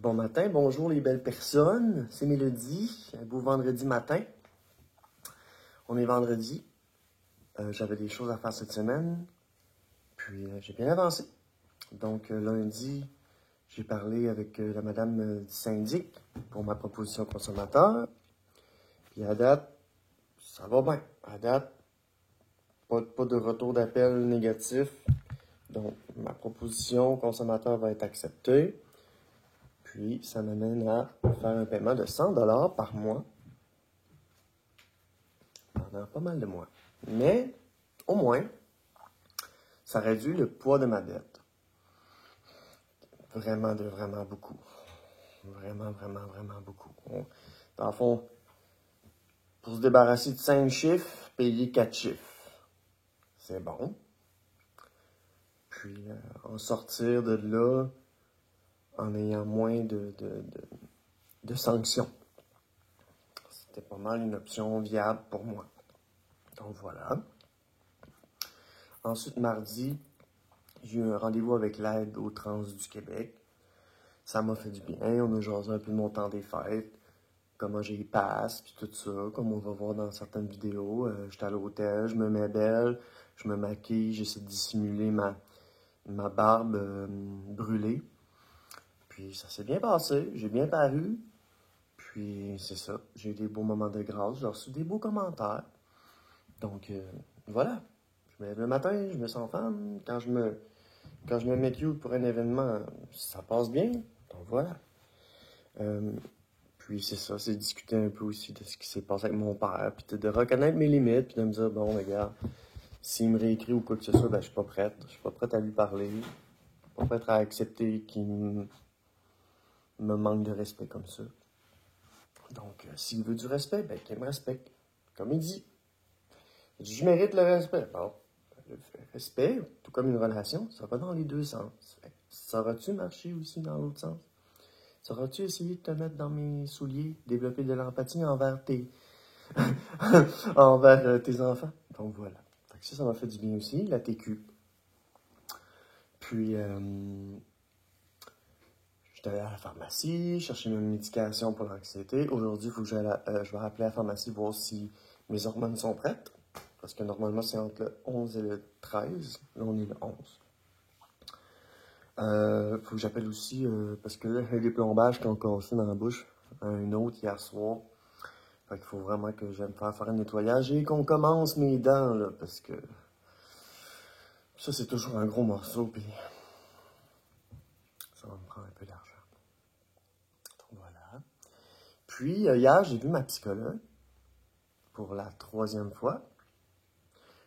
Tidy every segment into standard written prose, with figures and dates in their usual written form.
Bon matin, bonjour les belles personnes, c'est Mélodie, un beau vendredi matin. On est vendredi, j'avais des choses à faire cette semaine, puis j'ai bien avancé. Donc lundi, j'ai parlé avec la madame du syndic pour ma proposition consommateur. Puis à date, ça va bien. À date, pas de retour d'appel négatif. Donc ma proposition consommateur va être acceptée. Puis, ça m'amène à faire un paiement de 100$ par mois pendant pas mal de mois. Mais, au moins, ça réduit le poids de ma dette. Vraiment beaucoup. Vraiment beaucoup. Dans le fond, pour se débarrasser de 5 chiffres, payer 4 chiffres. C'est bon. Puis, en sortir de là en ayant moins de sanctions. C'était pas mal une option viable pour moi. Donc voilà. Ensuite, mardi, j'ai eu un rendez-vous avec l'aide aux trans du Québec. Ça m'a fait du bien. On a jasé un peu de mon temps des fêtes, comment j'y passe, puis tout ça, comme on va voir dans certaines vidéos. J'étais à l'hôtel, je me mets belle, je me maquille, j'essaie de dissimuler ma barbe brûlée. Puis ça s'est bien passé, j'ai bien paru. Puis c'est ça, j'ai eu des beaux moments de grâce, j'ai reçu des beaux commentaires. Donc voilà, je me lève le matin, je me sens femme. Quand je me mets cute pour un événement, ça passe bien. Donc voilà. Puis c'est ça, c'est discuter un peu aussi de ce qui s'est passé avec mon père, puis de reconnaître mes limites, puis de me dire, bon, regarde, s'il me réécrit ou quoi que ce soit, ben je suis pas prête. Je suis pas prête à lui parler. Je suis pas prête à accepter qu'il me manque de respect comme ça. Donc, s'il veut du respect, ben qu'il me respecte. Comme il dit. Je mérite le respect. Bon, le respect, tout comme une relation, ça va dans les deux sens. Sauras-tu marcher aussi dans l'autre sens? Sauras-tu essayer de te mettre dans mes souliers, développer de l'empathie envers envers tes enfants? Donc voilà. Fait que ça m'a fait du bien aussi, la TQ. Puis, j'étais allé à la pharmacie, chercher mes médications pour l'anxiété. Aujourd'hui, il faut que je vais rappeler à la pharmacie voir si mes hormones sont prêtes. Parce que normalement, c'est entre le 11 et le 13. Là, on est le 11. Faut que j'appelle aussi, parce que là, j'ai des plombages qui ont cassé dans la bouche. Un autre hier soir. Fait qu'il faut vraiment que j'aime faire un nettoyage et qu'on commence mes dents, là, parce que ça, c'est toujours un gros morceau, puis ça va me prendre un peu d'argent. Donc voilà. Puis, hier, j'ai vu ma psychologue pour la 3e fois.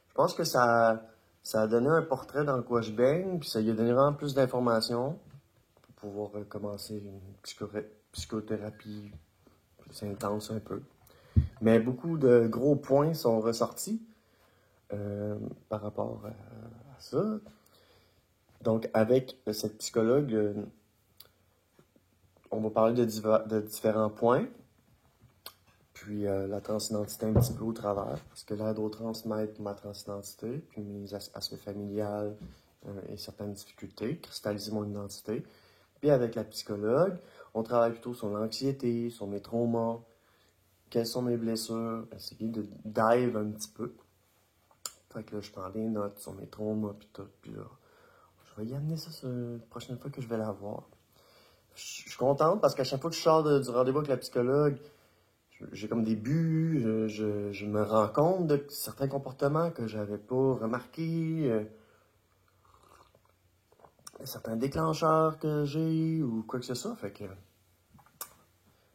Je pense que ça a donné un portrait dans quoi je baigne, puis ça lui a donné vraiment plus d'informations pour pouvoir commencer une psychothérapie plus intense un peu. Mais beaucoup de gros points sont ressortis par rapport à ça. Donc, avec cette psychologue, on va parler de différents points. Puis la transidentité un petit peu au travers, parce que l'aide aux trans m'aide ma transidentité, puis mes aspects familiales et certaines difficultés, cristalliser mon identité. Puis avec la psychologue, on travaille plutôt sur l'anxiété, sur mes traumas, quelles sont mes blessures, essayer de dive un petit peu. Fait que là, je prends des notes sur mes traumas, puis tout, puis là, je vais y amener ça la prochaine fois que je vais la voir. Je suis contente parce qu'à chaque fois que je sors du rendez-vous avec la psychologue, j'ai comme des buts, je me rends compte de certains comportements que j'avais pas remarqués, certains déclencheurs que j'ai ou quoi que ce soit. Fait que,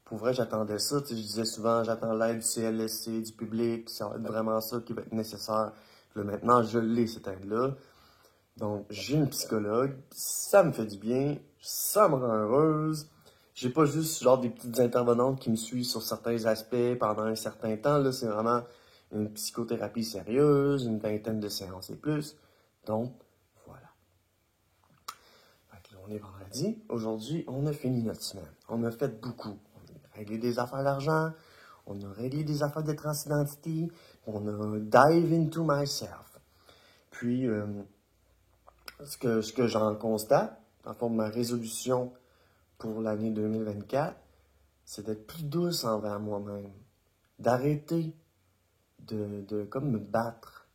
pour vrai, j'attendais ça. Je disais souvent, j'attends l'aide du CLSC, du public, ça va être vraiment ça qui va être nécessaire. Là, maintenant, je l'ai, cette aide-là. Donc, j'ai une psychologue, ça me fait du bien, ça me rend heureuse. J'ai pas juste genre des petites intervenantes qui me suivent sur certains aspects pendant un certain temps. Là, c'est vraiment une psychothérapie sérieuse, une 20aine de séances et plus. Donc, voilà. Fait que là, on est vendredi. Aujourd'hui, on a fini notre semaine. On a fait beaucoup. On a réglé des affaires d'argent. On a réglé des affaires de transidentité. On a dive into myself. Puis, ce que j'en constate, en forme de ma résolution pour l'année 2024, c'est d'être plus douce envers moi-même. D'arrêter de comme me battre.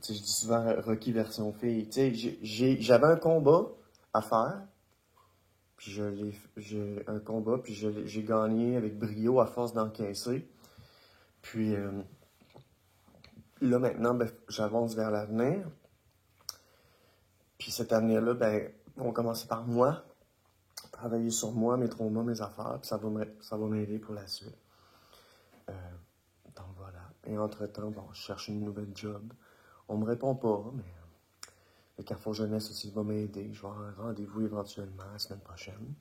Tu sais, je dis souvent Rocky version fille. Tu sais, j'avais un combat à faire, puis j'ai un combat, puis j'ai gagné avec brio à force d'encaisser. Puis là, maintenant, ben, j'avance vers l'avenir. Puis cet avenir-là, ben, on va commencer par moi, travailler sur moi, mes traumas, mes affaires, puis ça va m'aider pour la suite. Donc voilà. Et entre-temps, bon, je cherche une nouvelle job. On me répond pas, mais le Carrefour Jeunesse aussi va m'aider. Je vais avoir un rendez-vous éventuellement la semaine prochaine.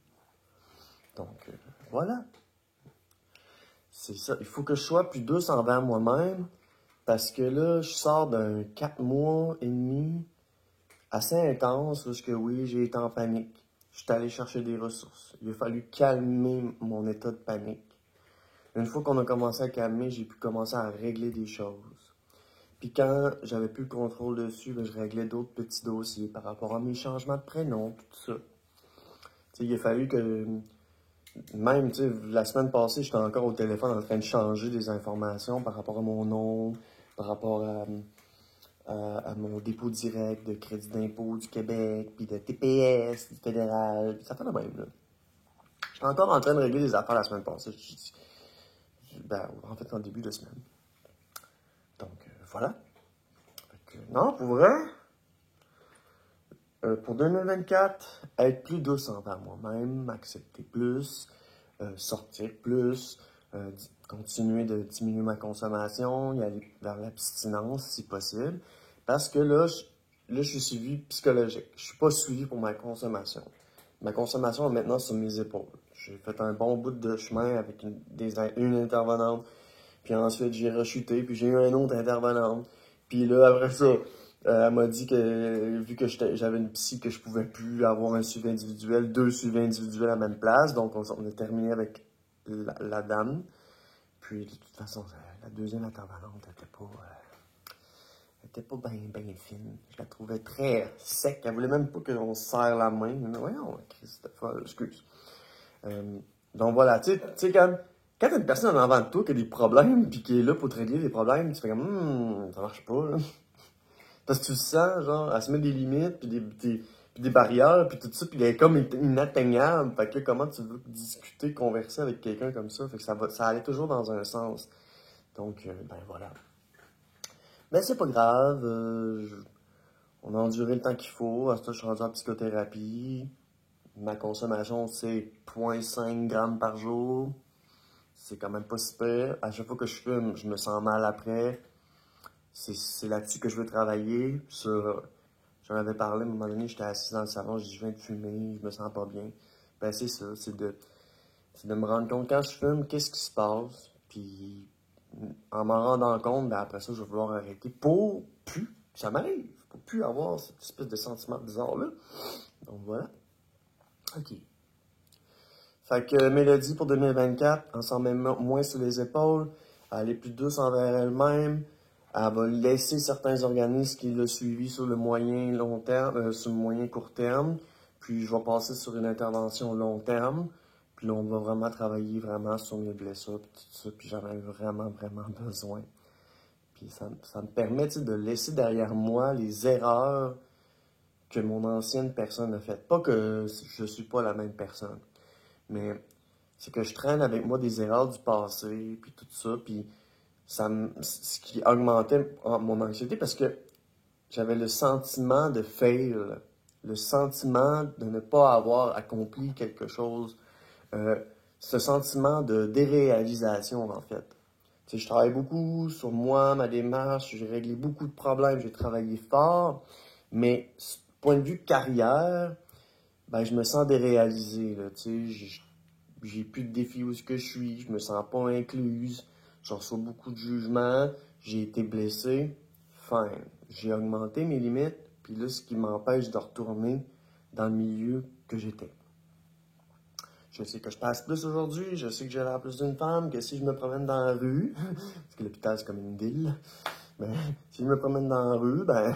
Donc voilà. C'est ça. Il faut que je sois plus douce envers moi-même parce que là, je sors d'un 4 mois et demi assez intense parce que oui, j'ai été en panique. Je suis allé chercher des ressources. Il a fallu calmer mon état de panique. Une fois qu'on a commencé à calmer, j'ai pu commencer à régler des choses. Puis quand j'avais plus le contrôle dessus, ben, je réglais d'autres petits dossiers par rapport à mes changements de prénom, tout ça. T'sais, il a fallu que, même, la semaine passée, j'étais encore au téléphone en train de changer des informations par rapport à mon nom, par rapport à mon dépôt direct de crédit d'impôt du Québec, puis de TPS du fédéral, puis ça fait le même, là. J'étais encore en train de régler des affaires la semaine passée. Ben, en fait, en début de semaine. Donc, voilà. Non, pour vrai, pour 2024, être plus douce envers moi-même, accepter plus, sortir plus, continuer de diminuer ma consommation, y aller vers l'abstinence si possible. Parce que là, je suis suivi psychologique. Je suis pas suivi pour ma consommation. Ma consommation est maintenant sur mes épaules. J'ai fait un bon bout de chemin avec une intervenante. Puis ensuite, j'ai rechuté, puis j'ai eu un autre intervenante. Puis là, après ça, elle m'a dit que, vu que j'avais une psy, que je pouvais plus avoir un suivi individuel, 2 suivis individuels à la même place. Donc, on a terminé avec la dame. Puis, de toute façon, la deuxième intervenante était pas bien fine. Je la trouvais très sec. Elle voulait même pas qu'on se serre la main. Mais voyons, Christophe, excuse. Donc voilà, tu sais, quand t'as une personne en avant de toi qui a des problèmes, puis qui est là pour te régler les problèmes, tu fais comme, ça marche pas, là. Parce que tu le sens, genre, elle se met des limites, puis des barrières, puis tout ça, puis elle est comme inatteignable. Fait que là, comment tu veux discuter, converser avec quelqu'un comme ça? Fait que ça allait toujours dans un sens. Donc, ben voilà. Mais c'est pas grave, on a enduré le temps qu'il faut. À ce temps, je suis rendu en psychothérapie. Ma consommation, c'est 0,5 grammes par jour. C'est quand même pas si pire. À chaque fois que je fume, je me sens mal après. C'est là-dessus que je veux travailler. J'en avais parlé à un moment donné, j'étais assis dans le salon, je dis, je viens de fumer, je me sens pas bien. Ben, c'est ça, c'est de me rendre compte quand je fume, qu'est-ce qui se passe. Puis, en m'en rendant compte, ben, après ça, je vais vouloir arrêter pour plus, ça m'arrive, pour plus avoir cette espèce de sentiment bizarre-là. Donc, voilà. OK. Fait que Mélodie pour 2024, elle s'en met moins sur les épaules, elle est plus douce envers elle-même, elle va laisser certains organismes qui l'ont suivi sur le moyen long terme, sur le moyen court terme, puis je vais passer sur une intervention long terme, puis là on va vraiment travailler vraiment sur mes blessures, puis tout ça, puis j'en ai vraiment besoin. Puis ça me permet de laisser derrière moi les erreurs que mon ancienne personne a faites. Pas que je suis pas la même personne. Mais c'est que je traîne avec moi des erreurs du passé, puis tout ça, puis ce qui augmentait mon anxiété parce que j'avais le sentiment de fail, le sentiment de ne pas avoir accompli quelque chose, euh, ce sentiment de déréalisation, en fait. Tu sais, je travaille beaucoup sur moi, ma démarche, j'ai réglé beaucoup de problèmes, j'ai travaillé fort, mais point de vue carrière, ben, je me sens déréalisé, là, tu sais, j'ai plus de défis où est-ce que je suis, je me sens pas incluse, je reçois beaucoup de jugements, j'ai été blessé, fine. J'ai augmenté mes limites, puis là, ce qui m'empêche de retourner dans le milieu que j'étais. Je sais que je passe plus aujourd'hui, je sais que j'ai l'air plus d'une femme que si je me promène dans la rue, parce que l'hôpital c'est comme une ville, ben, si je me promène dans la rue, ben,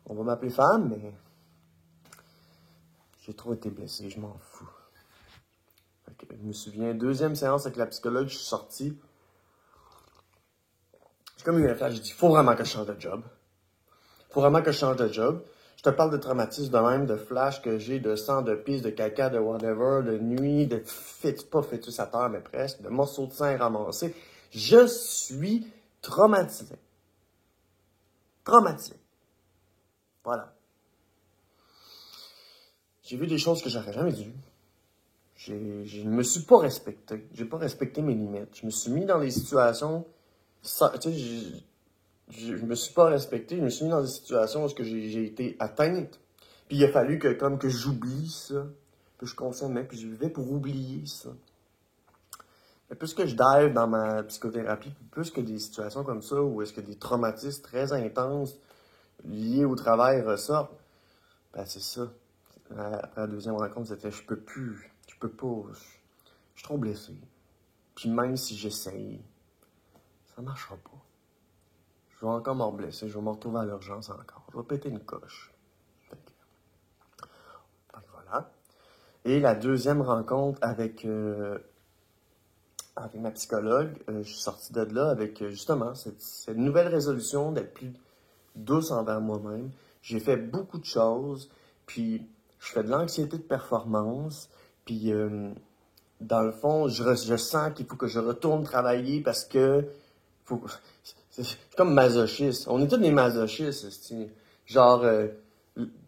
on va m'appeler femme, mais j'ai trop été blessé, je m'en fous. Je me souviens, deuxième séance avec la psychologue, je suis sorti. J'ai comme eu un flash, j'ai dit, faut vraiment que je change de job. Faut vraiment que je change de job. Je te parle de traumatisme de même, de flash que j'ai, de sang, de pisse, de caca, de whatever, de nuit, de pas fœtus à terre, mais presque, de morceaux de sang ramassés. Je suis traumatisé. Traumatisé. Voilà. J'ai vu des choses que j'aurais jamais dû. Je ne me suis pas respecté. J'ai pas respecté mes limites. Je me suis mis dans des situations... Tu sais, je me suis pas respecté. Je me suis mis dans des situations où j'ai été atteinte. Puis il a fallu que j'oublie ça. Que je consommais, puis je vivais pour oublier ça. Et plus que je dive dans ma psychothérapie, plus que des situations comme ça, où est-ce que des traumatismes très intenses liés au travail ressortent, ben c'est ça. Après la deuxième rencontre, c'était je peux pas, je suis trop blessé. Puis même si j'essaye, ça marchera pas. Je vais encore me blesser, je vais me retrouver à l'urgence encore. Je vais péter une coche. Donc voilà. Et la deuxième rencontre avec ma psychologue, je suis sorti de là avec justement cette nouvelle résolution d'être plus douce envers moi-même. J'ai fait beaucoup de choses, puis je fais de l'anxiété de performance, puis dans le fond, je sens qu'il faut que je retourne travailler parce que c'est comme masochiste. On est tous des masochistes, c'est genre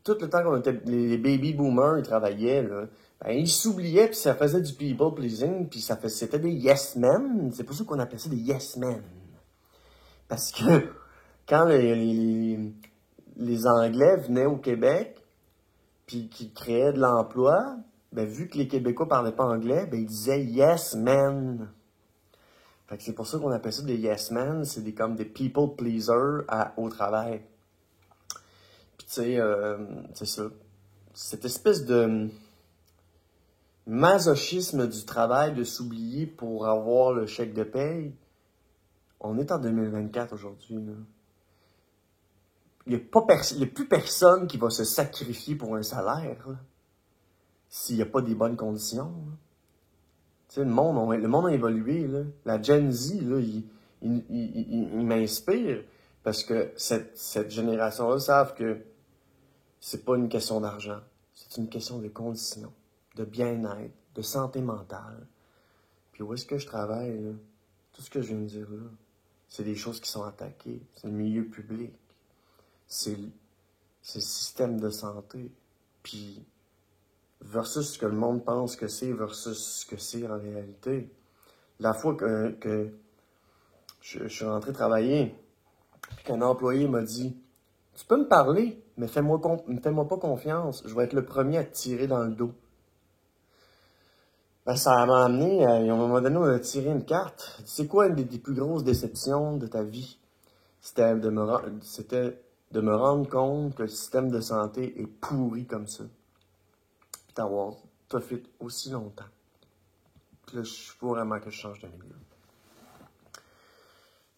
tout le temps qu'on était les baby boomers, ils travaillaient là. Ben, ils s'oubliaient, puis ça faisait du people pleasing, puis c'était des yes men. C'est pour ça qu'on appelait ça des yes men. Parce que quand les Anglais venaient au Québec, puis qu'ils créaient de l'emploi, ben, vu que les Québécois parlaient pas anglais, ben, ils disaient yes men. Fait que c'est pour ça qu'on appelle ça des yes men. C'est comme des people pleasers au travail. Puis tu sais, c'est ça. Cette espèce de masochisme du travail, de s'oublier pour avoir le chèque de paye. On est en 2024 aujourd'hui, là. Il n'y a plus personne qui va se sacrifier pour un salaire, là, s'il n'y a pas des bonnes conditions. Là. Tu sais, le monde a évolué. Là. La Gen Z, là, il m'inspire parce que cette génération-là savent que c'est pas une question d'argent. C'est une question de conditions, de bien-être, de santé mentale. Puis où est-ce que je travaille, là? Tout ce que je viens de dire là, c'est des choses qui sont attaquées. C'est le milieu public. C'est le système de santé. Puis versus ce que le monde pense que c'est versus ce que c'est en réalité. La fois que je suis rentré travailler, puis qu'un employé m'a dit « Tu peux me parler, mais fais-moi pas confiance. Je vais être le premier à te tirer dans le dos. » Ben, ça m'a amené, à un moment donné, on a tiré une carte. C'est quoi une des plus grosses déceptions de ta vie? C'était de me rendre compte que le système de santé est pourri comme ça. Puis t'as fait aussi longtemps. Puis là, il faut vraiment que je change de milieu.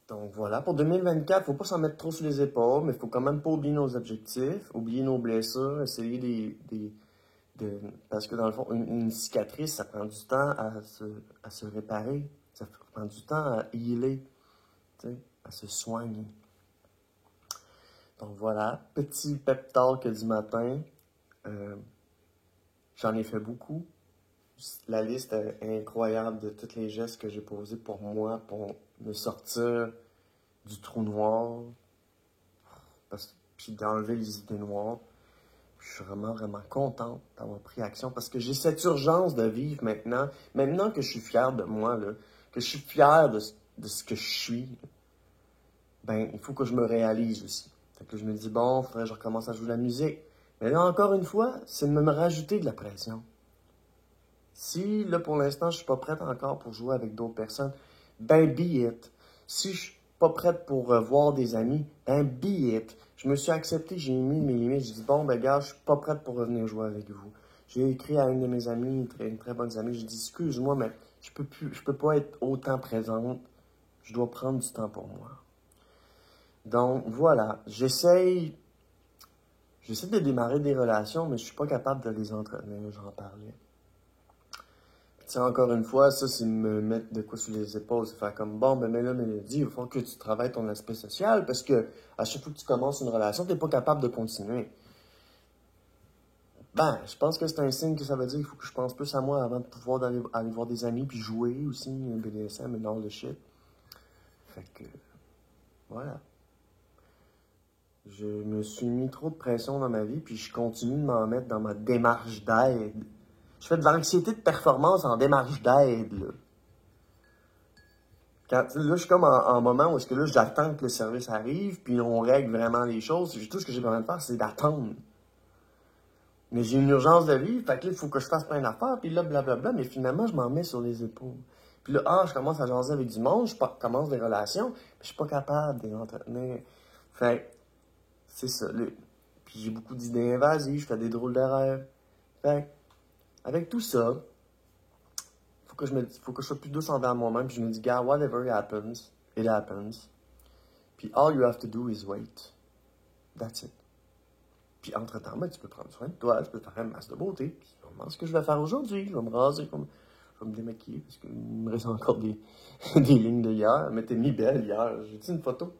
Donc voilà, pour 2024, faut pas s'en mettre trop sur les épaules, mais il faut quand même pas oublier nos objectifs, oublier nos blessures, essayer parce que dans le fond, une cicatrice, ça prend du temps à se réparer, ça prend du temps à healer, à se soigner. Donc voilà, petit pep talk du matin. J'en ai fait beaucoup. La liste est incroyable de tous les gestes que j'ai posés pour moi, pour me sortir du trou noir, puis d'enlever les idées noires. Je suis vraiment, vraiment contente d'avoir pris action parce que j'ai cette urgence de vivre maintenant. Maintenant que je suis fier de moi, là, que je suis fier de ce que je suis, ben, il faut que je me réalise aussi. Fait que je me dis, bon, il faudrait que je recommence à jouer de la musique. Mais là, encore une fois, c'est de me rajouter de la pression. Si, là, pour l'instant, je suis pas prête encore pour jouer avec d'autres personnes, ben, be it. Si je suis pas prête pour voir des amis, ben, be it. Je me suis accepté, j'ai mis mes limites. J'ai dit, bon, ben, gars, je suis pas prête pour revenir jouer avec vous. J'ai écrit à une de mes amies, une très bonne amie, j'ai dit, excuse-moi, mais je peux pas être autant présente. Je dois prendre du temps pour moi. Donc, voilà. J'essaie de démarrer des relations, mais je suis pas capable de les entretenir, j'en parlais. sais, encore une fois, ça, c'est me mettre de quoi sur les épaules. C'est faire comme, bon, ben, mais là, Mélodie, il faut que tu travailles ton aspect social parce que à chaque fois que tu commences une relation, t'es pas capable de continuer. Ben, je pense que c'est un signe que ça veut dire qu'il faut que je pense plus à moi avant de pouvoir aller voir des amis puis jouer aussi, BDSM et all the shit. Fait que, voilà. Je me suis mis trop de pression dans ma vie puis je continue de m'en mettre dans ma démarche d'aide. Je fais de l'anxiété de performance en démarche d'aide, là. Là, je suis comme en moment où est-ce que là, j'attends que le service arrive, puis on règle vraiment les choses. Tout ce que j'ai besoin de faire, c'est d'attendre. Mais j'ai une urgence de vie, fait que là, il faut que je fasse plein d'affaires, puis là, blablabla, mais finalement, je m'en mets sur les épaules. Puis là, je commence à jaser avec du monde, commence des relations, puis je suis pas capable de les entretenir. Fait que, c'est ça, là. Puis j'ai beaucoup d'idées invasives, je fais des drôles de rêves. Fait que, avec tout ça, faut que je sois plus douce envers moi-même, puis je me dis, gars, whatever happens, it happens. Puis all you have to do is wait. That's it. Puis entre-temps, ben, tu peux prendre soin de toi, tu peux faire un masque de beauté. Puis vraiment, ce que je vais faire aujourd'hui, je vais me raser, je vais me démaquiller, parce qu'il me reste encore des lignes de hier. Mais t'es mis belle hier. J'ai-tu une photo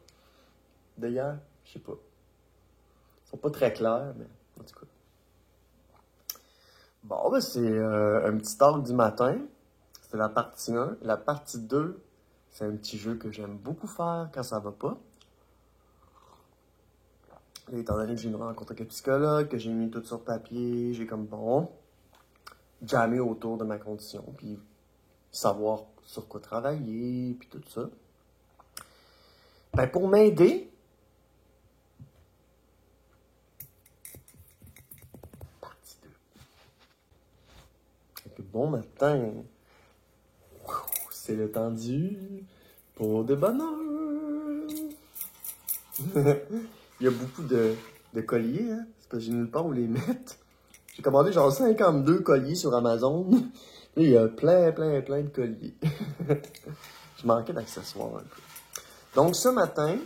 de hier? Je sais pas. Elles sont pas très claires, mais en tout cas. Bon, ben c'est un petit talk du matin. C'était la partie 1. La partie 2, c'est un petit jeu que j'aime beaucoup faire quand ça va pas. Et étant donné que j'ai une rencontre avec un psychologue, que j'ai mis tout sur papier, j'ai comme bon, jammé autour de ma condition, puis savoir sur quoi travailler, puis tout ça. Ben pour m'aider, partie 2. Fait que bon matin, c'est le temps du pot de bonheur. Il y a beaucoup de colliers, hein? C'est parce que j'ai nulle part où les mettre. J'ai commandé genre 52 colliers sur Amazon. Là, il y a plein de colliers. Je manquais d'accessoires un peu. Donc ce matin,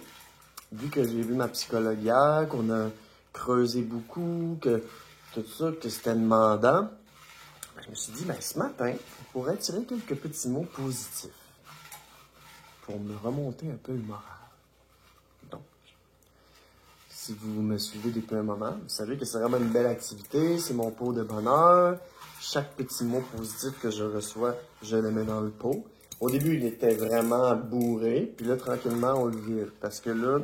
vu que j'ai vu ma psychologue hier, qu'on a creusé beaucoup, que tout ça, que c'était demandant, ben, je me suis dit, ben, ce matin, on pourrait tirer quelques petits mots positifs pour me remonter un peu le moral. Donc, si vous me suivez depuis un moment, vous savez que c'est vraiment une belle activité, c'est mon pot de bonheur. Chaque petit mot positif que je reçois, je le mets dans le pot. Au début, il était vraiment bourré, puis là, tranquillement, on le vide. Parce que là,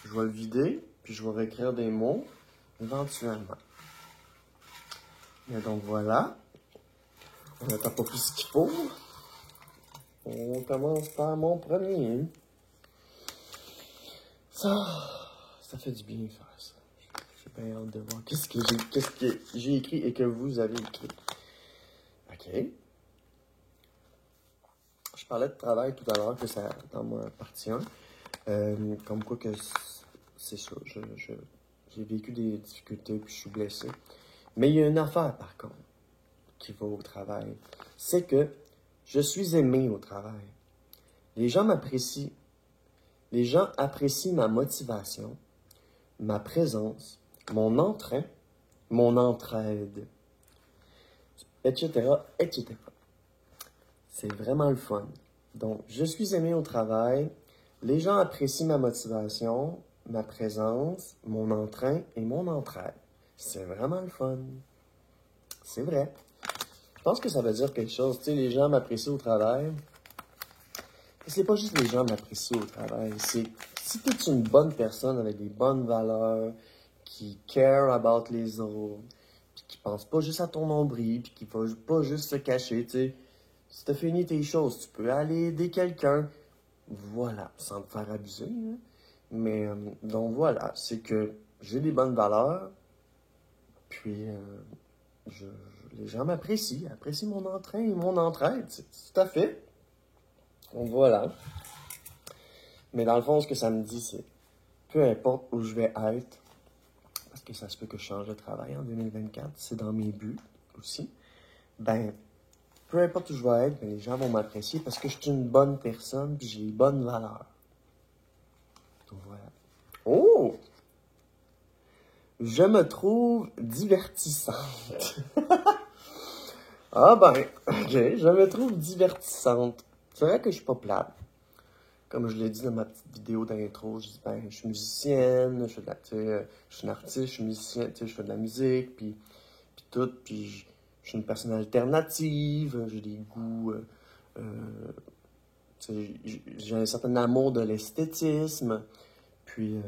je vais le vider, puis je vais réécrire des mots, éventuellement. Et donc voilà, on n'attend pas plus ce qu'il faut. On commence par mon premier. Ça fait du bien faire ça. J'ai bien hâte de voir qu'est-ce que j'ai écrit et que vous avez écrit. OK. Je parlais de travail tout à l'heure, que ça dans ma partie 1. Comme quoi que c'est ça. J'ai vécu des difficultés puis je suis blessé. Mais il y a une affaire, par contre, qui va au travail. C'est que je suis aimé au travail. Les gens m'apprécient. Les gens apprécient ma motivation, ma présence, mon entrain, mon entraide, etc., etc. C'est vraiment le fun. Donc, je suis aimé au travail. Les gens apprécient ma motivation, ma présence, mon entrain et mon entraide. C'est vraiment le fun. C'est vrai. Je pense que ça veut dire quelque chose. Tu sais, les gens m'apprécient au travail. C'est pas juste les gens m'apprécient au travail. C'est si tu es une bonne personne avec des bonnes valeurs, qui care about les autres, puis qui pense pas juste à ton nombril, puis qui va pas juste se cacher, tu sais. Si t'as fini tes choses, tu peux aller aider quelqu'un. Voilà, sans te faire abuser. Hein. Mais, donc voilà, c'est que j'ai des bonnes valeurs, puis les gens m'apprécient, apprécient mon entrain et mon entraide. C'est tout à fait. Donc voilà. Mais dans le fond, ce que ça me dit, c'est peu importe où je vais être, parce que ça se peut que je change de travail en 2024, c'est dans mes buts aussi, ben, peu importe où je vais être, ben, les gens vont m'apprécier parce que je suis une bonne personne puis j'ai les bonnes valeurs. Donc voilà. Oh! Je me trouve divertissante. Ah ben, ok, je me trouve divertissante. C'est vrai que je suis pas plate. Comme je l'ai dit dans ma petite vidéo d'intro, je dis, ben, je suis musicienne, je fais de la, tu sais, je suis une artiste, je suis musicienne, tu sais, je fais de la musique, puis tout, puis je suis une personne alternative, j'ai des goûts, tu sais, j'ai un certain amour de l'esthétisme, puis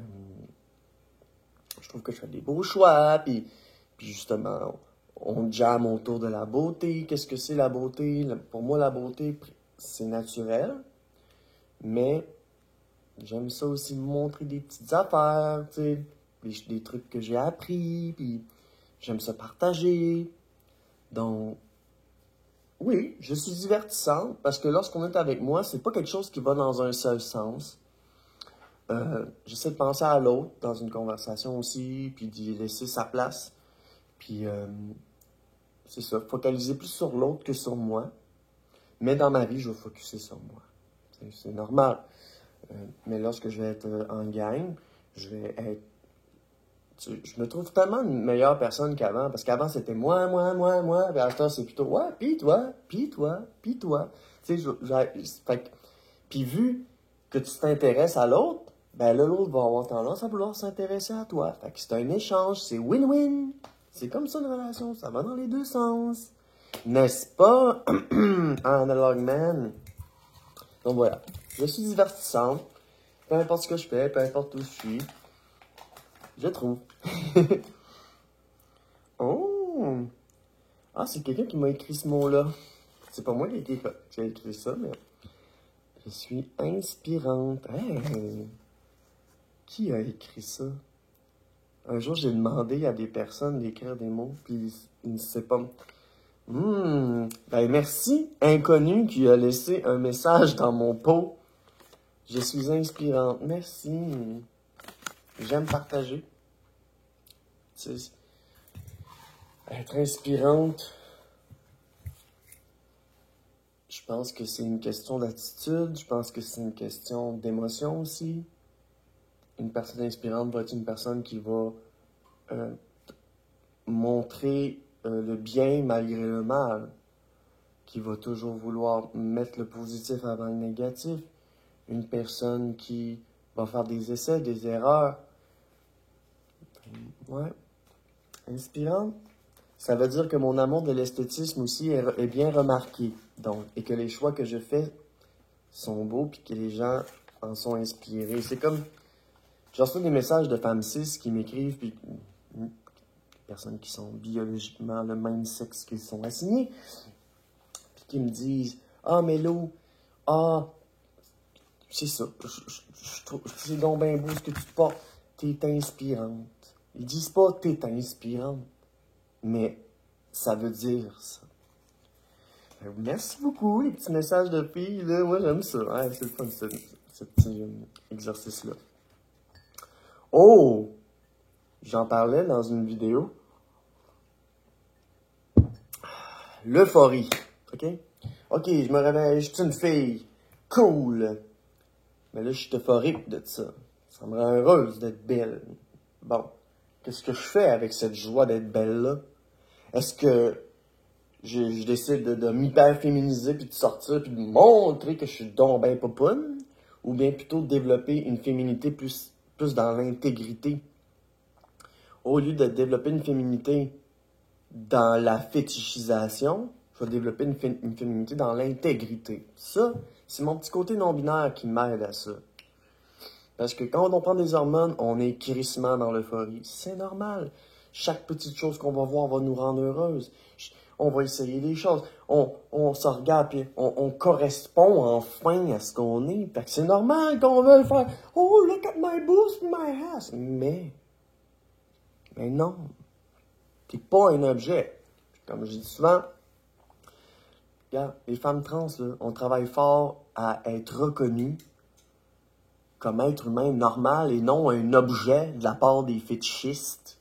je trouve que je fais des beaux choix, puis justement, on jamme autour de la beauté. Qu'est-ce que c'est la beauté? Pour moi, la beauté, c'est naturel, mais j'aime ça aussi montrer des petites affaires, tu sais, des trucs que j'ai appris, puis j'aime ça partager. Donc, oui, je suis divertissante parce que lorsqu'on est avec moi, c'est pas quelque chose qui va dans un seul sens. J'essaie de penser à l'autre dans une conversation aussi, puis d'y laisser sa place. Puis, c'est ça, focaliser plus sur l'autre que sur moi. Mais dans ma vie, je vais focuser sur moi. C'est normal. Mais lorsque je vais être en gang, je vais être. Je me trouve tellement une meilleure personne qu'avant. Parce qu'avant, c'était moi. Puis à l'instant, c'est plutôt ouais, pis toi. Tu sais, puis vu que tu t'intéresses à l'autre, ben là, l'autre va avoir tendance à vouloir s'intéresser à toi. Fait que c'est un échange, c'est win-win. C'est comme ça une relation, ça va dans les deux sens. N'est-ce pas, Analog Man? Donc voilà, je suis divertissant. Peu importe ce que je fais, peu importe où je suis, je trouve. Oh! Ah, c'est quelqu'un qui m'a écrit ce mot-là. C'est pas moi qui a écrit ça, mais je suis inspirante. Hey! Qui a écrit ça? Un jour, j'ai demandé à des personnes d'écrire des mots, puis ils ne savaient pas. Ben merci, inconnu qui a laissé un message dans mon pot. Je suis inspirante. Merci. J'aime partager. Tu sais, être inspirante, je pense que c'est une question d'attitude. Je pense que c'est une question d'émotion aussi. Une personne inspirante va être une personne qui va euh, montrer le bien malgré le mal, qui va toujours vouloir mettre le positif avant le négatif. Une personne qui va faire des essais, des erreurs. Ouais, inspirante. Ça veut dire que mon amour de l'esthétisme aussi est bien remarqué. Donc, et que les choix que je fais sont beaux puis que les gens en sont inspirés. C'est comme, je reçois des messages de femmes cis qui m'écrivent, puis des personnes qui sont biologiquement le même sexe qu'ils sont assignés, puis qui me disent, ah, Mélo, ah, c'est ça, je trouve, c'est donc bien beau ce que tu portes, t'es inspirante. Ils disent pas t'es inspirante, mais ça veut dire ça. Merci beaucoup, les petits messages de filles, là. Moi, j'aime ça. Ouais, c'est le fun, ce petit exercice-là. Oh! J'en parlais dans une vidéo. L'euphorie. OK? OK, je me réveille, je suis une fille. Cool! Mais là, je suis euphorique de ça. Ça me rend heureuse d'être belle. Bon. Qu'est-ce que je fais avec cette joie d'être belle-là? Est-ce que je décide de m'hyper-féminiser, puis de sortir, puis de montrer que je suis donc ben popoune, ou bien plutôt de développer une féminité plus dans l'intégrité. Au lieu de développer une féminité dans la fétichisation, je vais développer une féminité dans l'intégrité. Ça, c'est mon petit côté non-binaire qui m'aide à ça. Parce que quand on prend des hormones, on est crissement dans l'euphorie. C'est normal. Chaque petite chose qu'on va voir va nous rendre heureuse. On va essayer des choses. On se regarde puis on correspond enfin à ce qu'on est. Fait que c'est normal qu'on veuille faire Oh, look at my boobs and my ass. Mais non. T'es pas un objet. Comme je dis souvent, regarde, les femmes trans, là, on travaille fort à être reconnues comme être humain normal et non un objet de la part des fétichistes.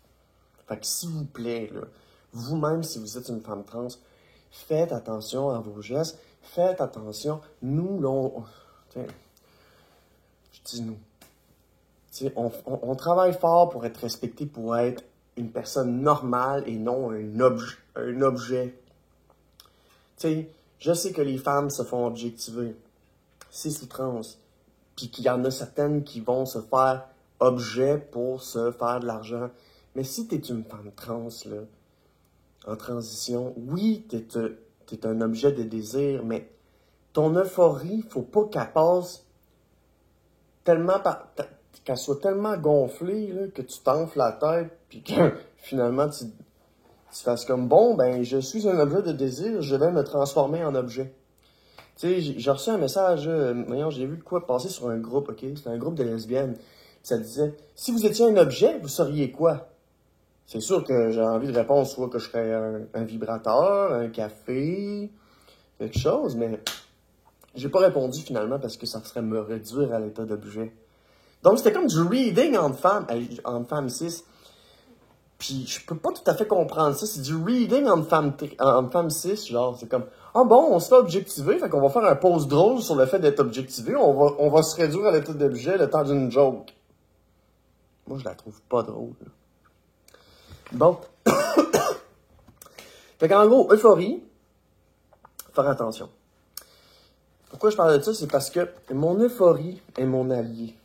Fait que s'il vous plaît, là, vous-même, si vous êtes une femme trans, faites attention à vos gestes, faites attention. Nous, là, je dis nous. On travaille fort pour être respecté, pour être une personne normale et non un objet. Tu sais, je sais que les femmes se font objectiver, cis ou trans, puis qu'il y en a certaines qui vont se faire objet pour se faire de l'argent. Mais si t'es une femme trans, là, en transition, oui, t'es un objet de désir, mais ton euphorie, faut pas qu'elle passe tellement qu'elle soit tellement gonflée là, que tu t'enfles la tête, puis que finalement tu fasses comme bon, ben je suis un objet de désir, je vais me transformer en objet. Tu sais, j'ai reçu un message, voyons, j'ai vu de quoi passer sur un groupe, ok? C'était un groupe de lesbiennes. Ça disait, si vous étiez un objet, vous seriez quoi? C'est sûr que j'ai envie de répondre soit que je serais un vibrateur, un café, quelque chose, mais j'ai pas répondu finalement parce que ça serait me réduire à l'état d'objet. Donc c'était comme du reading en femme cis. Puis je peux pas tout à fait comprendre ça. C'est du reading en femme cis, genre c'est comme ah bon, on se fait objectiver, fait qu'on va faire un pause drôle sur le fait d'être objectivé, on va se réduire à l'état d'objet le temps d'une joke. Moi je la trouve pas drôle. Bon. Fait qu'en gros, euphorie, faire attention. Pourquoi je parle de ça? C'est parce que mon euphorie est mon allié.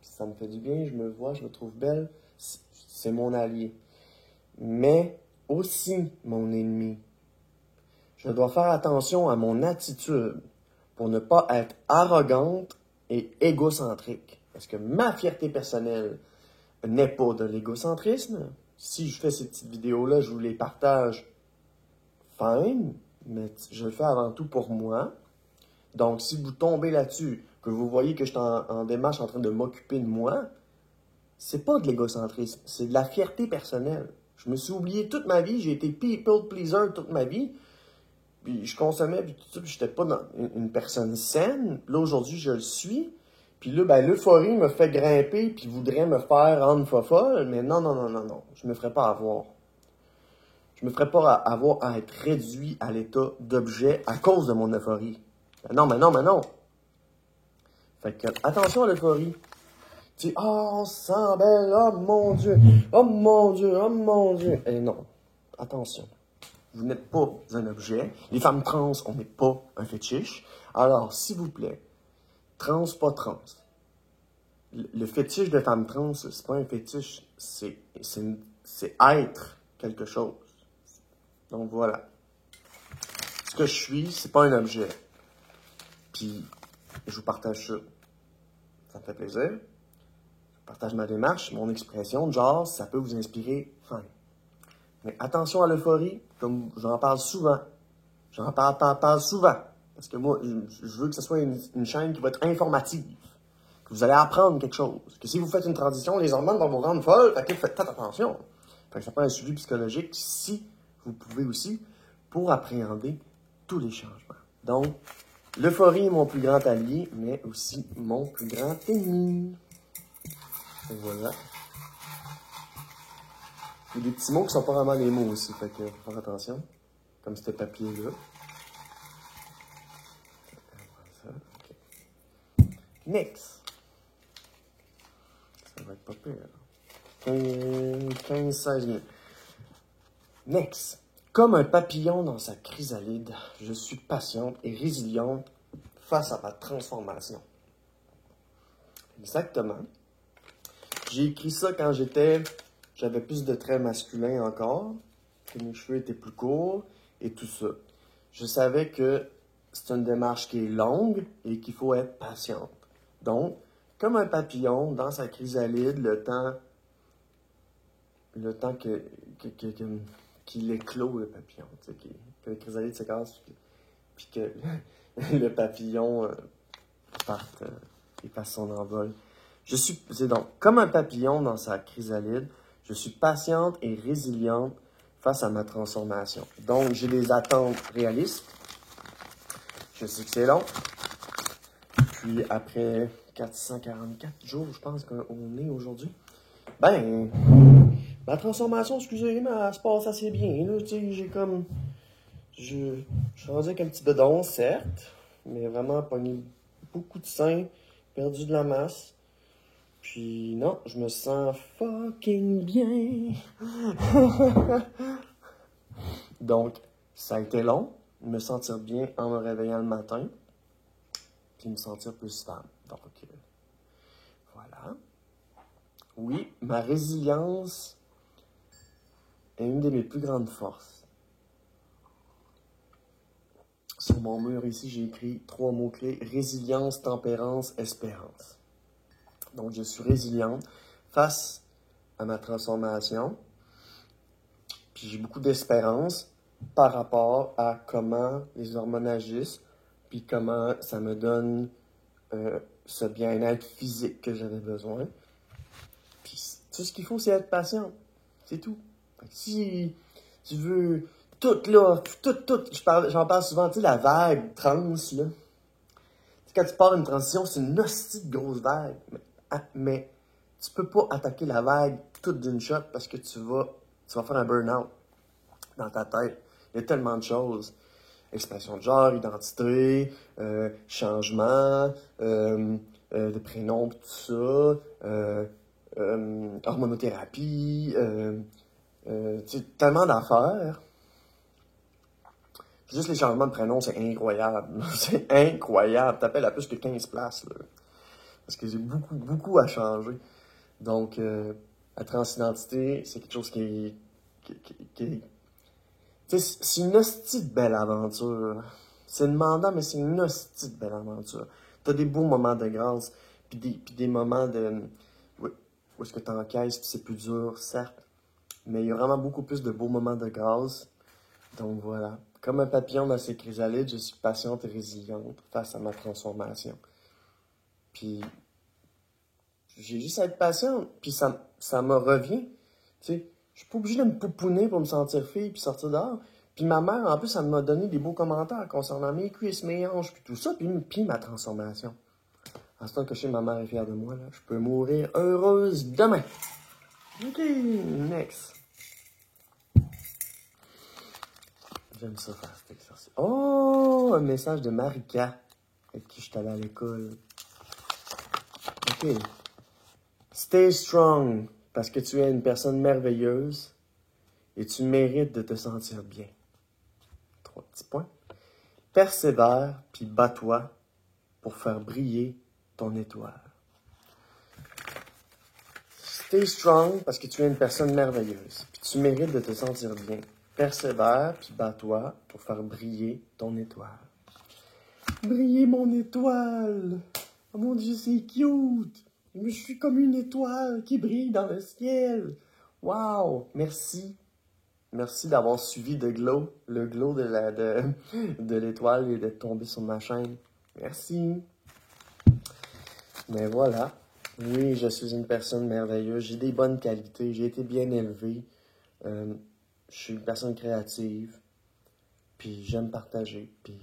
Ça me fait du bien, je me vois, je me trouve belle. C'est mon allié. Mais aussi mon ennemi. Je dois faire attention à mon attitude pour ne pas être arrogante et égocentrique. Parce que ma fierté personnelle n'est pas de l'égocentrisme. Si je fais ces petites vidéos-là, je vous les partage. Fine, mais je le fais avant tout pour moi. Donc, si vous tombez là-dessus, que vous voyez que je suis en démarche en train de m'occuper de moi, c'est pas de l'égocentrisme, c'est de la fierté personnelle. Je me suis oublié toute ma vie, j'ai été people pleaser toute ma vie, puis je consommais, puis tout ça, puis j'étais pas une personne saine. Là, aujourd'hui, je le suis. Puis là, ben, l'euphorie me fait grimper, puis voudrait me faire rendre folle, mais non, je me ferais pas avoir. Je me ferais pas avoir à être réduit à l'état d'objet à cause de mon euphorie. Ben non. Fait que, attention à l'euphorie. Tu dis, oh, on se sent belle, oh mon Dieu, oh mon Dieu, oh mon Dieu. Eh non, attention. Vous n'êtes pas un objet. Les femmes trans, on n'est pas un fétiche. Alors, s'il vous plaît, trans, pas trans. Le fétiche de femme trans, c'est pas un fétiche, c'est être quelque chose. Donc voilà. Ce que je suis, c'est pas un objet. Puis, je vous partage ça. Ça me fait plaisir. Je partage ma démarche, mon expression, genre, ça peut vous inspirer, fine. Mais attention à l'euphorie, comme j'en parle souvent. J'en parle souvent. Parce que moi, je veux que ce soit une chaîne qui va être informative. Que vous allez apprendre quelque chose. Que si vous faites une transition, les hormones vont vous rendre folle. Fait que faites attention. Fait que ça prend un suivi psychologique si vous pouvez aussi pour appréhender tous les changements. Donc, l'euphorie est mon plus grand allié, mais aussi mon plus grand ennemi. Et voilà. Il y a des petits mots qui sont pas vraiment les mots aussi, fait que faut faire attention. Comme ce papier-là. Okay. Next. Ça va être pas pire. 15-16 minutes. Next. Comme un papillon dans sa chrysalide, je suis patiente et résiliente face à ma transformation. Exactement. J'ai écrit ça quand j'avais plus de traits masculins encore, que mes cheveux étaient plus courts et tout ça. Je savais que c'est une démarche qui est longue et qu'il faut être patiente. Donc, comme un papillon dans sa chrysalide, le temps qu'il éclot, le papillon, tu sais, que la chrysalide se casse, puis que le papillon parte et fasse son envol. C'est donc comme un papillon dans sa chrysalide, je suis patiente et résiliente face à ma transformation. Donc, j'ai des attentes réalistes. Je sais que c'est long. Puis, après 444 jours, je pense qu'on est aujourd'hui, ben, ma transformation, excusez, mais elle se passe assez bien. Là, tu sais, j'ai comme... Je suis rendu avec un petit bedon, certes, mais vraiment pogné beaucoup de seins, perdu de la masse. Puis non, je me sens fucking bien. Donc, ça a été long, me sentir bien en me réveillant le matin, puis me sentir plus stable. Donc, voilà. Oui, ma résilience est une de mes plus grandes forces. Sur mon mur ici, j'ai écrit 3 mots-clés: résilience, tempérance, espérance. Donc, je suis résiliente face à ma transformation, puis j'ai beaucoup d'espérance par rapport à comment les hormones agissent, puis comment ça me donne ce bien-être physique que j'avais besoin. Puis tout ce qu'il faut, c'est être patient. C'est tout. Si tu veux tout là, tout, j'en parle souvent, tu sais, la vague trans, là. Quand tu pars une transition, c'est une hostie de grosse vague. Mais tu peux pas attaquer la vague toute d'une shot parce que tu vas faire un burn-out dans ta tête. Il y a tellement de choses. Expression de genre, identité, changement, de prénom, tout ça, hormonothérapie, tellement d'affaires. Juste les changements de prénom, c'est incroyable. C'est incroyable. T'appelles à plus que 15 places, là. Parce que j'ai beaucoup, beaucoup à changer. Donc, la transidentité, c'est quelque chose qui c'est une hostie de belle aventure. C'est demandant, mais c'est une hostie de belle aventure. T'as des beaux moments de grâce, puis des moments où est-ce que t'encaisses, puis c'est plus dur, certes. Mais il y a vraiment beaucoup plus de beaux moments de grâce. Donc voilà. Comme un papillon dans ses chrysalides, je suis patiente et résiliente face à ma transformation. Puis, j'ai juste à être patiente, puis ça me revient. Tu sais, je suis pas obligé de me pouponner pour me sentir fille puis sortir dehors. Puis ma mère, en plus, elle m'a donné des beaux commentaires concernant mes cuisses, mes hanches, puis tout ça, puis ma transformation. En ce temps que je sais, ma mère est fière de moi, là. Je peux mourir heureuse demain. OK, next. J'aime ça faire cet exercice. Oh, un message de Marika, avec qui je suis allé à l'école. OK. Stay strong, parce que tu es une personne merveilleuse et tu mérites de te sentir bien. 3 petits points. Persévère, puis bats-toi pour faire briller ton étoile. Stay strong, parce que tu es une personne merveilleuse, puis tu mérites de te sentir bien. Persévère, puis bats-toi pour faire briller ton étoile. Briller mon étoile! Oh mon Dieu, c'est cute! Je suis comme une étoile qui brille dans le ciel. Wow! Merci. Merci d'avoir suivi le glow de l'étoile et d'être tombé sur ma chaîne. Merci. Mais voilà. Oui, je suis une personne merveilleuse. J'ai des bonnes qualités. J'ai été bien élevé. Je suis une personne créative. Puis j'aime partager. Puis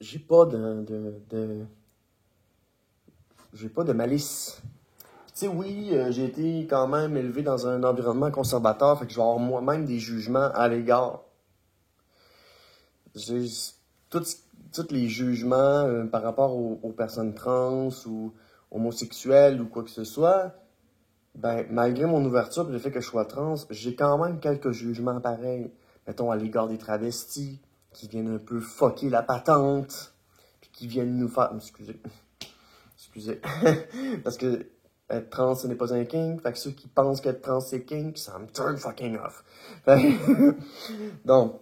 j'ai pas j'ai pas de malice. Tu sais, oui, j'ai été quand même élevé dans un environnement conservateur, fait que je vais avoir moi-même des jugements à l'égard. J'ai tous les jugements par rapport aux personnes trans ou homosexuelles ou quoi que ce soit, ben, malgré mon ouverture et le fait que je sois trans, j'ai quand même quelques jugements pareils. Mettons, à l'égard des travestis, qui viennent un peu fucker la patente, puis qui viennent nous faire... Excusez. Parce que être trans, ce n'est pas un kink. Fait que ceux qui pensent qu'être trans, c'est kink, ça me turn fucking off. Donc,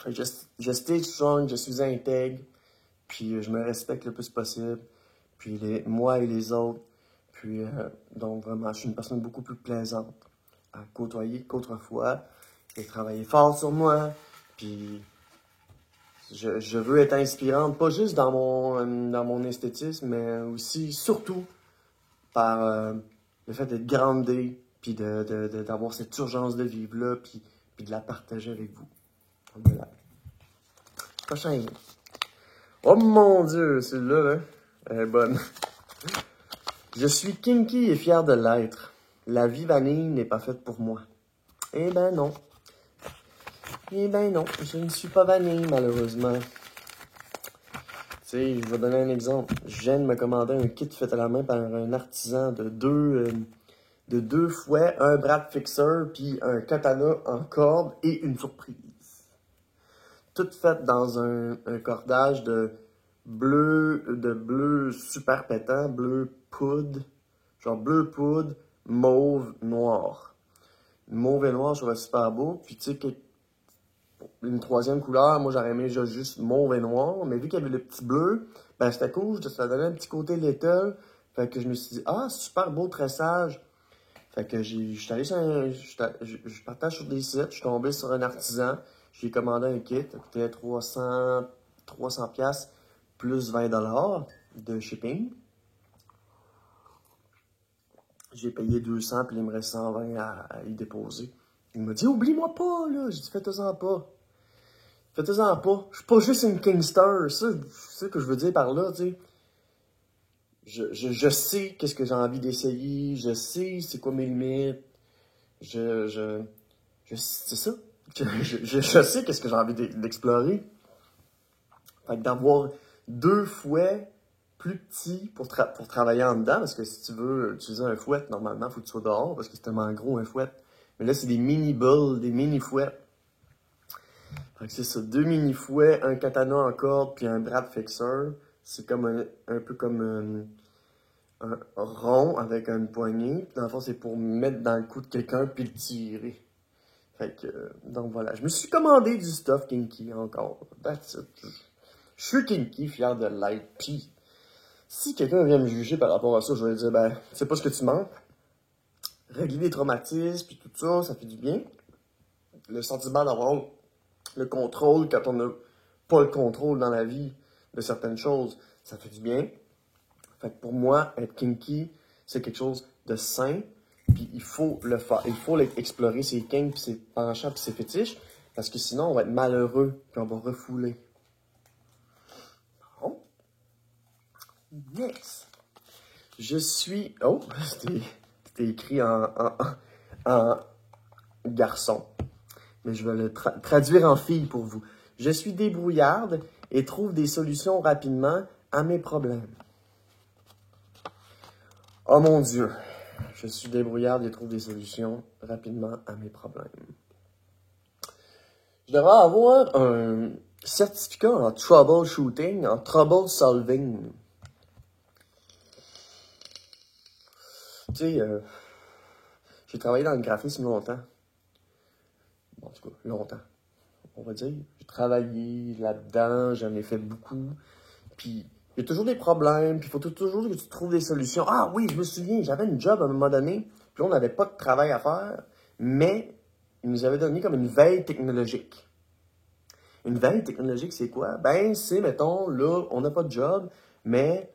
je stay strong, je suis intègre, puis je me respecte le plus possible. Puis moi et les autres. Puis, donc vraiment, je suis une personne beaucoup plus plaisante à côtoyer qu'autrefois. J'ai travaillé fort sur moi. Puis, je veux être inspirante, pas juste dans mon esthétisme, mais aussi, surtout, par le fait d'être groundé, puis d'avoir cette urgence de vivre-là, puis de la partager avec vous. Voilà. Prochain. Oh mon Dieu, celle-là, là, elle est bonne. Je suis kinky et fier de l'être. La vie vanille n'est pas faite pour moi. Eh ben non. Eh ben non, je ne suis pas vanille, malheureusement. Tu sais, je vais donner un exemple. Je viens de me commander un kit fait à la main par un artisan de deux fouets, un bras de fixeur, puis un katana en corde et une surprise. toutes faites dans un cordage de bleu super pétant, bleu poudre, genre bleu poudre, mauve, noir. Mauve et noir, je trouvais super beau. Puis tu sais, une troisième couleur, moi j'aurais aimé juste mauve et noir, mais vu qu'il y avait le petit bleu, ben c'était cool, ça donnait un petit côté little. Fait que je me suis dit, ah, super beau tressage. Fait que je suis allé sur je partage sur des sites, je suis tombé sur un artisan, j'ai commandé un kit, ça coûtait 300 pièces plus 20 $ de shipping. J'ai payé 200 puis il me reste 120 à y déposer. Il m'a dit, oublie-moi pas, là. J'ai dit, faites-en pas. Faites-en pas. Je suis pas juste une Kingstar. Ça, c'est ce que je veux dire par là, tu sais. Je sais qu'est-ce que j'ai envie d'essayer. Je sais c'est quoi mes limites. C'est ça. Je sais qu'est-ce que j'ai envie d'explorer. Fait que d'avoir 2 fouets plus petits pour travailler en dedans, parce que si tu veux utiliser un fouet, normalement, il faut que tu sois dehors, parce que c'est tellement gros un fouet. Mais là, c'est des mini-bulls, des mini-fouets. Fait que c'est ça, 2 mini-fouets, un katana en corde, puis un bras de fixeur. C'est comme un peu comme un rond avec une poignée. Puis dans le fond, c'est pour mettre dans le cou de quelqu'un puis le tirer. Fait que, donc voilà. Je me suis commandé du stuff kinky encore. That's it. Je suis kinky, fier de l'être. Puis, si quelqu'un vient me juger par rapport à ça, je vais lui dire, ben, c'est pas ce que tu manques. Régler les traumatismes, puis tout ça, ça fait du bien. Le sentiment d'avoir le contrôle quand on n'a pas le contrôle dans la vie de certaines choses, ça fait du bien. Fait que pour moi, être kinky, c'est quelque chose de sain, puis il faut le faire. Il faut explorer ses kinks, puis ses penchants, puis ses fétiches, parce que sinon, on va être malheureux, puis on va refouler. Bon. Yes! Je suis... Oh, c'était écrit en garçon. Mais je vais le traduire en fille pour vous. Je suis débrouillarde et trouve des solutions rapidement à mes problèmes. Oh mon Dieu, je suis débrouillarde et trouve des solutions rapidement à mes problèmes. Je devrais avoir un certificat en troubleshooting, en trouble solving. Tu sais, j'ai travaillé dans le graphisme longtemps. Bon, en tout cas, longtemps, on va dire. J'ai travaillé là-dedans, j'en ai fait beaucoup. Puis, il y a toujours des problèmes, puis il faut toujours que tu trouves des solutions. Ah oui, je me souviens, j'avais une job à un moment donné, puis on n'avait pas de travail à faire, mais ils nous avaient donné comme une veille technologique. Une veille technologique, c'est quoi? Ben, c'est, mettons, là, on n'a pas de job, mais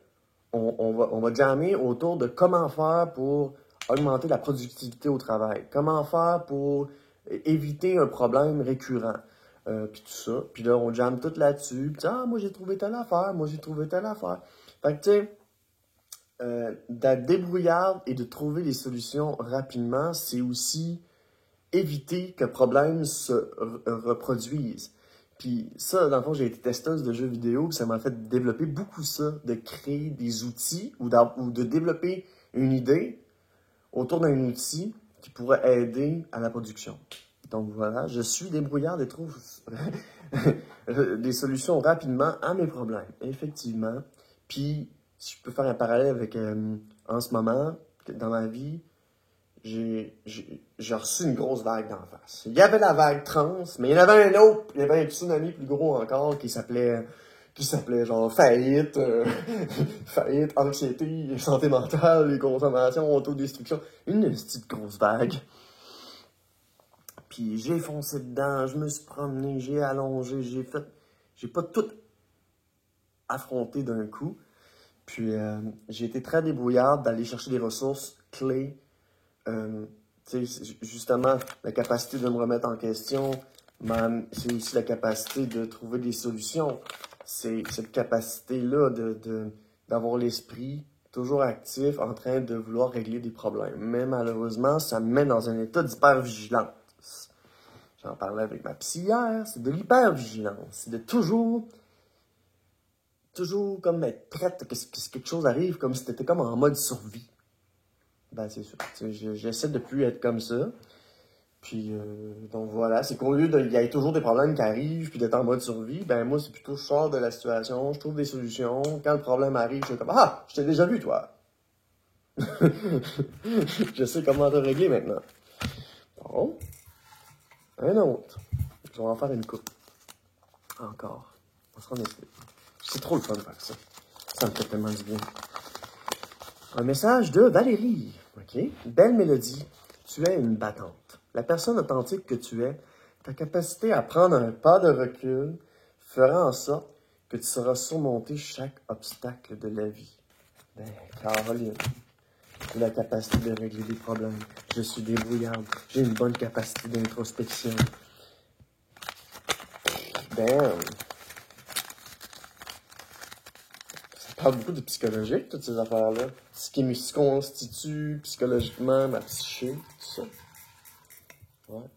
on va jammer autour de comment faire pour augmenter la productivité au travail. Comment faire pour éviter un problème récurrent. Puis tout ça. Puis là, on jamme tout là-dessus. Puis moi, j'ai trouvé telle affaire. Moi, j'ai trouvé telle affaire. Fait que, tu sais, d'être débrouillard et de trouver des solutions rapidement, c'est aussi éviter que problème se reproduise. Puis ça, dans le fond, j'ai été testeuse de jeux vidéo, puis ça m'a fait développer beaucoup ça, de créer des outils ou de développer une idée autour d'un outil qui pourrait aider à la production. Donc voilà, je suis débrouillard et trouve des solutions rapidement à mes problèmes, effectivement. Puis, si je peux faire un parallèle avec en ce moment, dans ma vie, j'ai reçu une grosse vague d'en face. Il y avait la vague trans, mais il y en avait un autre, il y avait un tsunami plus gros encore qui s'appelait genre faillite, faillite, anxiété, santé mentale, les consommations, autodestruction. Une petite grosse vague. Puis j'ai foncé dedans, je me suis promené, j'ai allongé, j'ai pas tout affronté d'un coup. Puis j'ai été très débrouillard d'aller chercher des ressources clés. Justement, la capacité de me remettre en question, c'est aussi la capacité de trouver des solutions. C'est cette capacité-là d'avoir l'esprit toujours actif, en train de vouloir régler des problèmes. Mais malheureusement, ça me met dans un état d'hypervigilance. J'en parlais avec ma psy hier, c'est de l'hypervigilance. C'est de toujours comme être prête que quelque chose arrive, comme si t'étais comme en mode survie. Ben, c'est sûr. J'essaie de plus être comme ça. Puis, donc voilà, c'est qu'au lieu il y ait toujours des problèmes qui arrivent, puis d'être en mode survie, ben moi, c'est plutôt je sors de la situation, je trouve des solutions. Quand le problème arrive, je suis comme, ah, je t'ai déjà vu, toi. Je sais comment te régler maintenant. Bon, un autre. Je vais en faire une coupe. Encore. On se rend essayer. C'est trop le fun de faire ça. Ça me fait tellement du bien. Un message de Valérie. OK? Belle mélodie. Tu es une battante. La personne authentique que tu es, ta capacité à prendre un pas de recul fera en sorte que tu sauras surmonter chaque obstacle de la vie. Ben, Caroline, j'ai la capacité de régler des problèmes. Je suis débrouillarde. J'ai une bonne capacité d'introspection. Ben, ça parle beaucoup de psychologique, toutes ces affaires-là. Ce qui me constitue psychologiquement ma psyché, tout ça. Ouais.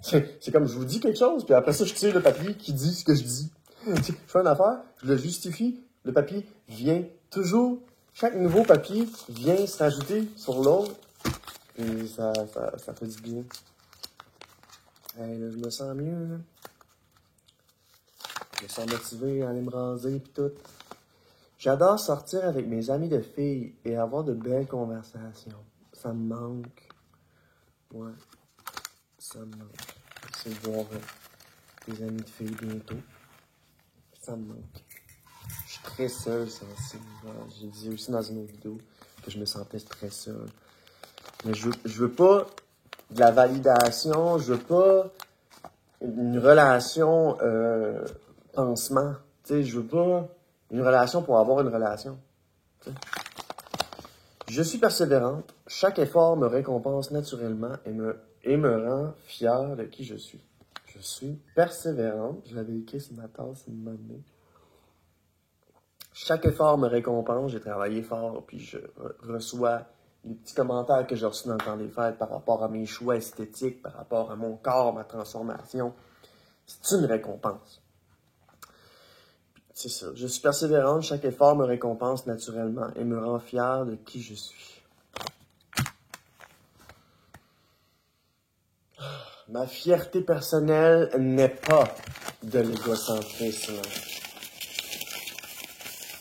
C'est comme je vous dis quelque chose, puis après ça, je tire le papier qui dit ce que je dis. Je fais une affaire, je le justifie, le papier vient toujours. Chaque nouveau papier vient se rajouter sur l'autre, et ça fait du bien. Hey, là, je me sens mieux, là. Je me sens motivé à aller me raser, pis tout. J'adore sortir avec mes amis de filles et avoir de belles conversations. Ça me manque. Ouais, ça me manque. C'est de voir des amis de filles bientôt. Ça me manque. Je suis très seul, ça aussi. J'ai dit aussi dans une autre vidéo que je me sentais très seul. Mais je veux pas de la validation, je veux pas une relation pansement. Tu sais, je veux pas une relation pour avoir une relation. T'sais. Je suis persévérante. Chaque effort me récompense naturellement et me rend fier de qui je suis. Je suis persévérante. Je l'avais écrit sur ma tasse une année. Chaque effort me récompense. J'ai travaillé fort, puis je reçois les petits commentaires que j'ai reçus dans le temps des fêtes par rapport à mes choix esthétiques, par rapport à mon corps, ma transformation. C'est une récompense. C'est ça. Je suis persévérante. Chaque effort me récompense naturellement et me rend fier de qui je suis. Ma fierté personnelle n'est pas de l'égocentrisme.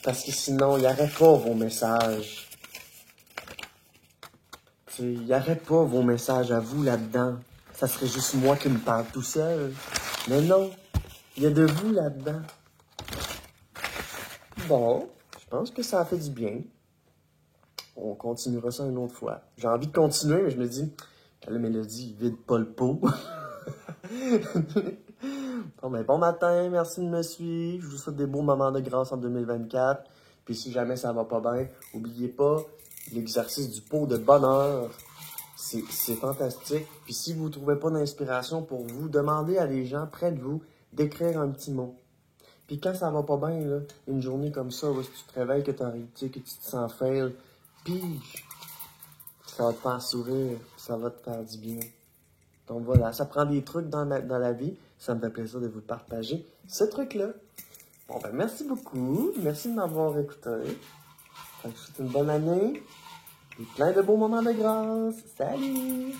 Parce que sinon, il n'y aurait pas vos messages. Il n'y aurait pas vos messages à vous là-dedans. Ça serait juste moi qui me parle tout seul. Mais non, il y a de vous là-dedans. Bon, je pense que ça a fait du bien. On continuera ça une autre fois. J'ai envie de continuer, mais je me dis, la mélodie, vide pas le pot. Bon matin, merci de me suivre. Je vous souhaite des beaux moments de grâce en 2024. Puis si jamais ça va pas bien, n'oubliez pas l'exercice du pot de bonheur. C'est fantastique. Puis si vous ne trouvez pas d'inspiration pour vous, demandez à des gens près de vous d'écrire un petit mot. Puis quand ça va pas bien, là, une journée comme ça, où tu te réveilles, que que tu te sens fail, pige, ça va te faire sourire, ça va te faire du bien. Donc voilà, ça prend des trucs dans la vie. Ça me fait plaisir de vous partager ce truc-là. Bon, ben merci beaucoup. Merci de m'avoir écouté. Je vous souhaite une bonne année. Et plein de beaux moments de grâce. Salut!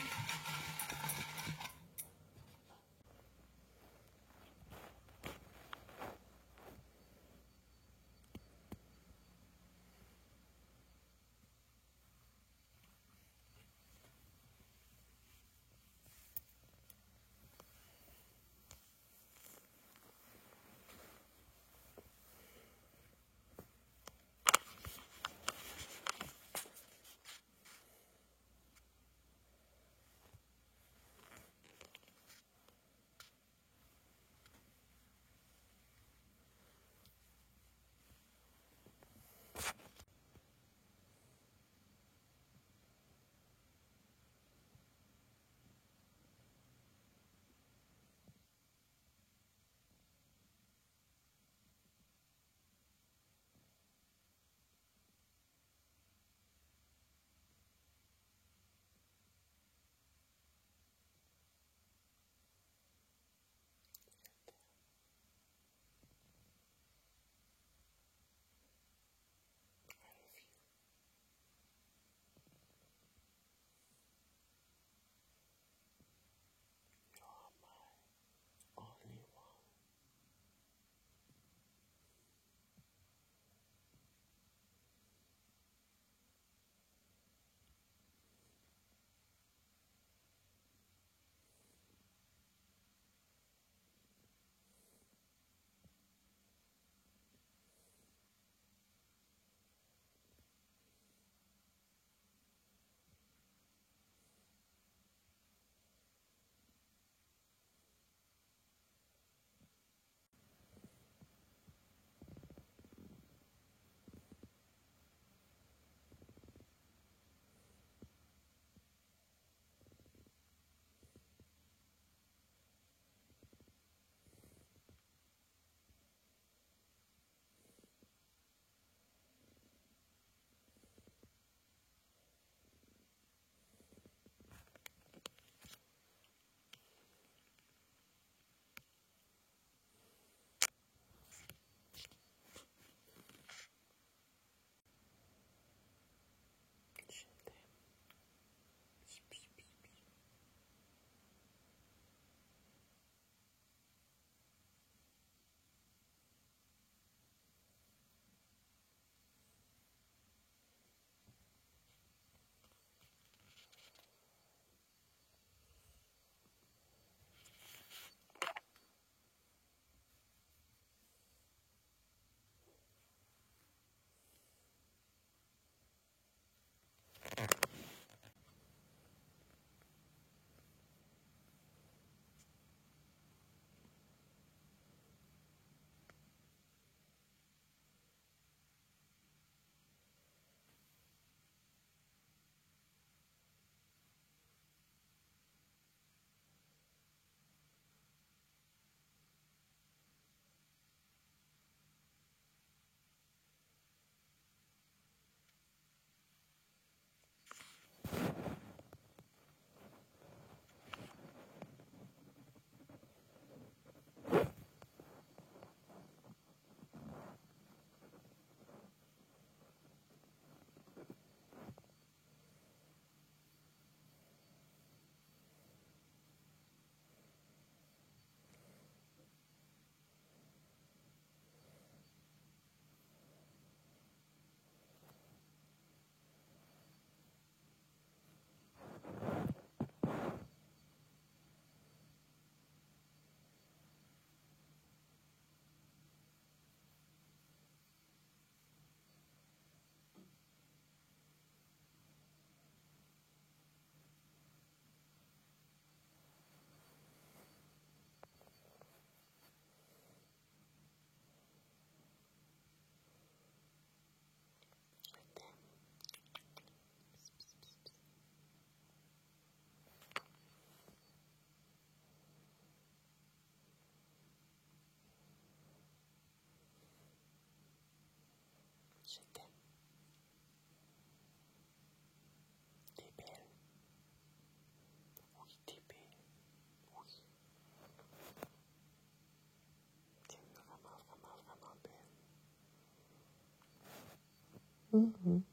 Mhm.